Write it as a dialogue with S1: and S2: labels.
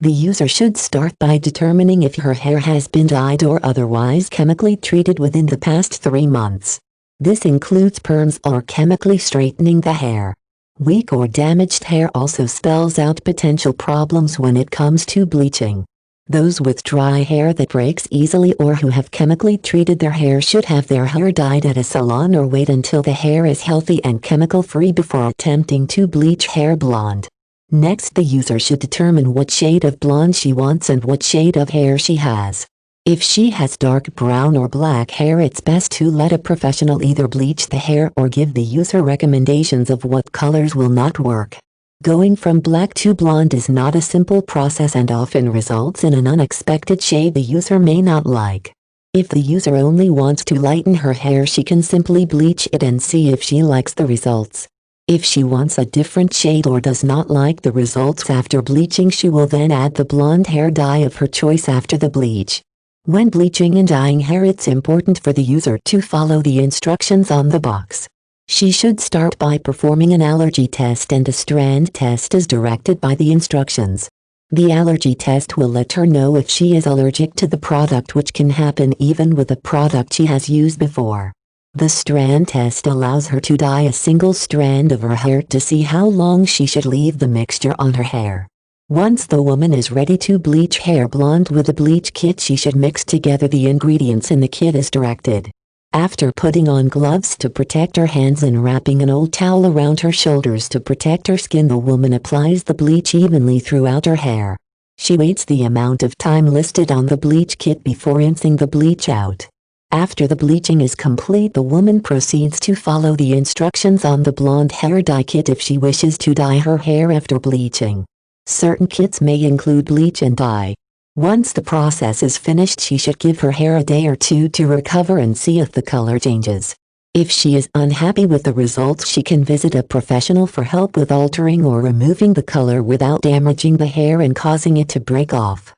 S1: The user should start by determining if her hair has been dyed or otherwise chemically treated within the past 3 months. This includes perms or chemically straightening the hair. Weak or damaged hair also spells out potential problems when it comes to bleaching. Those with dry hair that breaks easily or who have chemically treated their hair should have their hair dyed at a salon or wait until the hair is healthy and chemical-free before attempting to bleach hair blonde. Next, the user should determine what shade of blonde she wants and what shade of hair she has. If she has dark brown or black hair, it's best to let a professional either bleach the hair or give the user recommendations of what colors will not work. Going from black to blonde is not a simple process and often results in an unexpected shade the user may not like. If the user only wants to lighten her hair, she can simply bleach it and see if she likes the results. If she wants a different shade or does not like the results after bleaching, she will then add the blonde hair dye of her choice after the bleach. When bleaching and dyeing hair, it's important for the user to follow the instructions on the box. She should start by performing an allergy test and a strand test as directed by the instructions. The allergy test will let her know if she is allergic to the product, which can happen even with a product she has used before. The strand test allows her to dye a single strand of her hair to see how long she should leave the mixture on her hair. Once the woman is ready to bleach hair blonde with a bleach kit, she should mix together the ingredients in the kit as directed. After putting on gloves to protect her hands and wrapping an old towel around her shoulders to protect her skin, the woman applies the bleach evenly throughout her hair. She waits the amount of time listed on the bleach kit before rinsing the bleach out. After the bleaching is complete, the woman proceeds to follow the instructions on the blonde hair dye kit if she wishes to dye her hair after bleaching. Certain kits may include bleach and dye. Once the process is finished, she should give her hair a day or two to recover and see if the color changes. If she is unhappy with the results, she can visit a professional for help with altering or removing the color without damaging the hair and causing it to break off.